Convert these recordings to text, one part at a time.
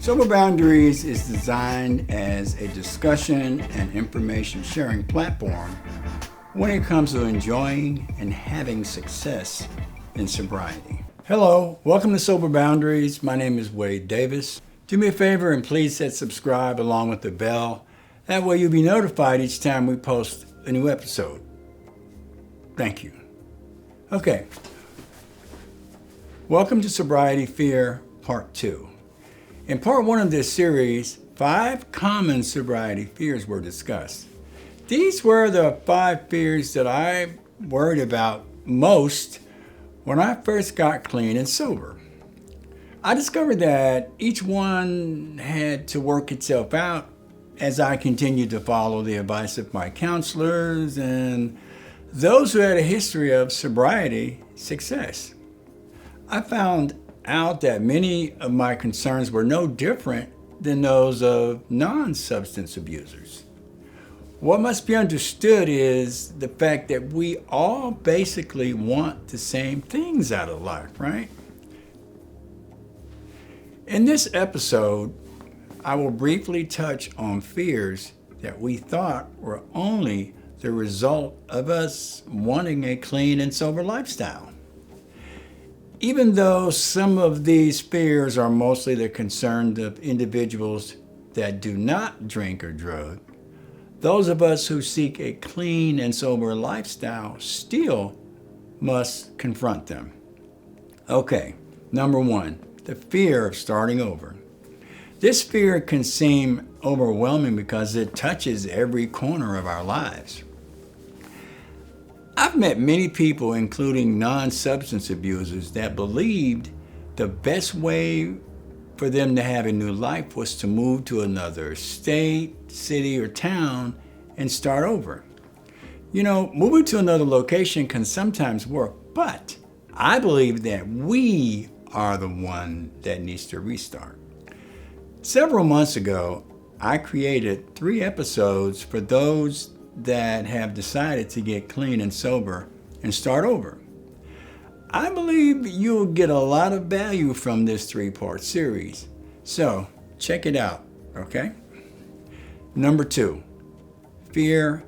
Sober Boundaries is designed as a discussion and information sharing platform when it comes to enjoying and having success in sobriety. Hello, welcome to Sober Boundaries. My name is Wade Davis. Do me a favor and please hit subscribe along with the bell. That way you'll be notified each time we post a new episode. Thank you. Okay. Welcome to Sobriety Fear Part 2. In Part 1 of this series, 5 common sobriety fears were discussed. These were the 5 fears that I worried about most when I first got clean and sober. I discovered that each one had to work itself out as I continued to follow the advice of my counselors and those who had a history of sobriety success. I found out that many of my concerns were no different than those of non-substance abusers. What must be understood is the fact that we all basically want the same things out of life, right? In this episode, I will briefly touch on fears that we thought were only the result of us wanting a clean and sober lifestyle. Even though some of these fears are mostly the concern of individuals that do not drink or drug, those of us who seek a clean and sober lifestyle still must confront them. Okay, number 1, the fear of starting over. This fear can seem overwhelming because it touches every corner of our lives. I've met many people, including non-substance abusers, that believed the best way for them to have a new life was to move to another state, city, or town and start over. You know, moving to another location can sometimes work, but I believe that we are the one that needs to restart. Several months ago, I created 3 episodes for those that have decided to get clean and sober and start over. I believe you'll get a lot of value from this 3-part series. So check it out, okay? Number 2, fear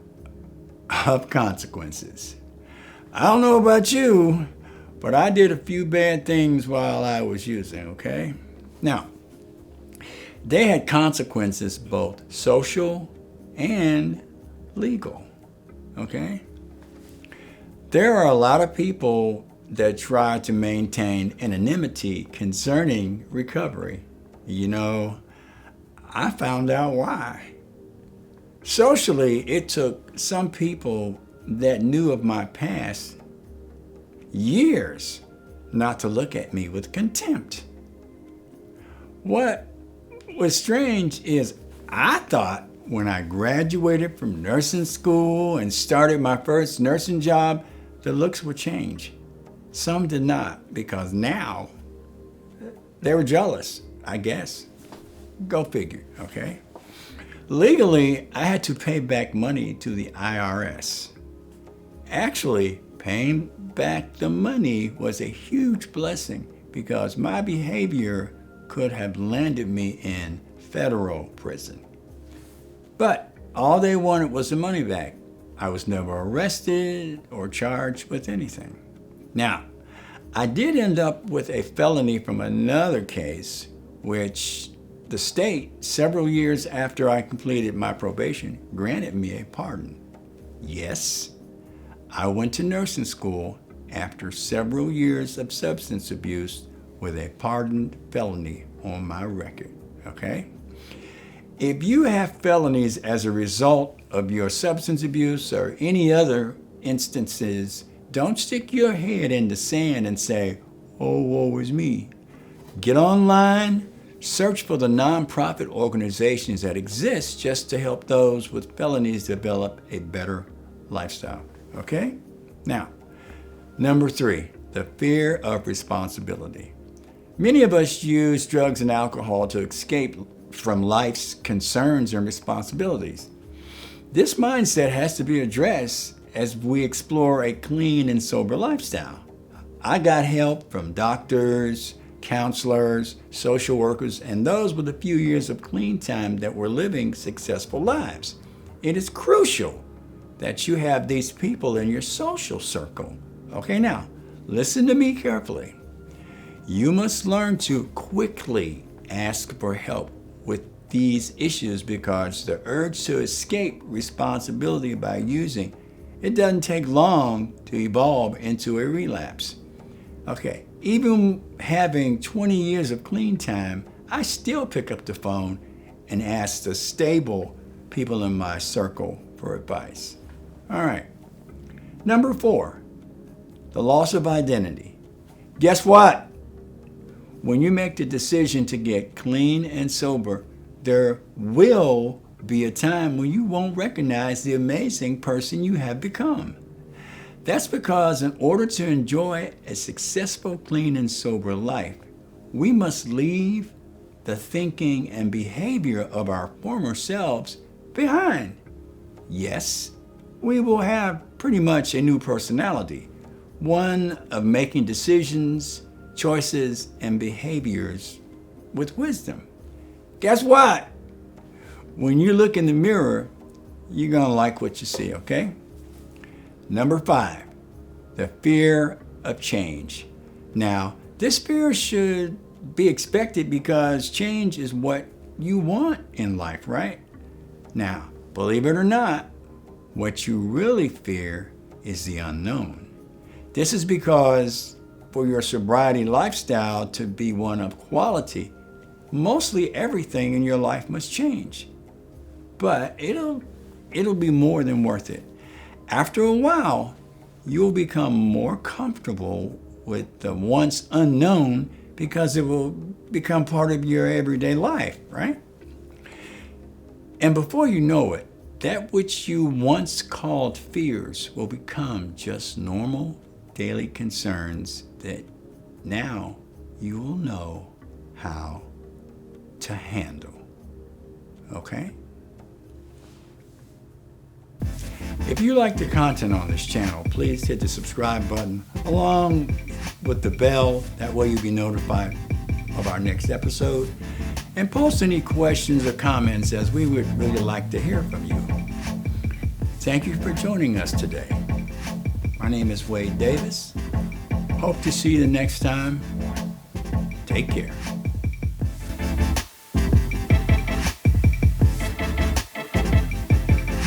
of consequences. I don't know about you, but I did a few bad things while I was using, okay? Now, they had consequences both social and legal, okay? There are a lot of people that try to maintain anonymity concerning recovery. You know, I found out why. Socially, it took some people that knew of my past years not to look at me with contempt. What was strange is I thought when I graduated from nursing school and started my first nursing job, the looks would change. Some did not, because now they were jealous, I guess. Go figure, okay? Legally, I had to pay back money to the IRS. Actually, paying back the money was a huge blessing because my behavior could have landed me in federal prison. But all they wanted was the money back. I was never arrested or charged with anything. Now, I did end up with a felony from another case, which the state, several years after I completed my probation, granted me a pardon. Yes, I went to nursing school after several years of substance abuse with a pardoned felony on my record, okay? If you have felonies as a result of your substance abuse or any other instances, don't stick your head in the sand and say, oh, woe is me. Get online, search for the nonprofit organizations that exist just to help those with felonies develop a better lifestyle, okay? Now, number 3, the fear of responsibility. Many of us use drugs and alcohol to escape from life's concerns and responsibilities. This mindset has to be addressed as we explore a clean and sober lifestyle. I got help from doctors, counselors, social workers, and those with a few years of clean time that were living successful lives. It is crucial that you have these people in your social circle. Okay, now, listen to me carefully. You must learn to quickly ask for help with these issues because the urge to escape responsibility by using it doesn't take long to evolve into a relapse. Okay, even having 20 years of clean time, I still pick up the phone and ask the stable people in my circle for advice. All right. Number 4, the loss of identity. Guess what? When you make the decision to get clean and sober, there will be a time when you won't recognize the amazing person you have become. That's because in order to enjoy a successful, clean, and sober life, we must leave the thinking and behavior of our former selves behind. Yes, we will have pretty much a new personality, one of making decisions, choices, and behaviors with wisdom. Guess what? When you look in the mirror, you're going to like what you see, okay? Number 5, the fear of change. Now, this fear should be expected because change is what you want in life, right? Now, believe it or not, what you really fear is the unknown. This is because for your sobriety lifestyle to be one of quality, mostly everything in your life must change. But it'll be more than worth it. After a while, you'll become more comfortable with the once unknown because it will become part of your everyday life, right? And before you know it, that which you once called fears will become just normal daily concerns that now you will know how to handle. Okay? If you like the content on this channel, please hit the subscribe button along with the bell. That way you'll be notified of our next episode. And post any questions or comments, as we would really like to hear from you. Thank you for joining us today. My name is Wade Davis. Hope to see you the next time. Take care.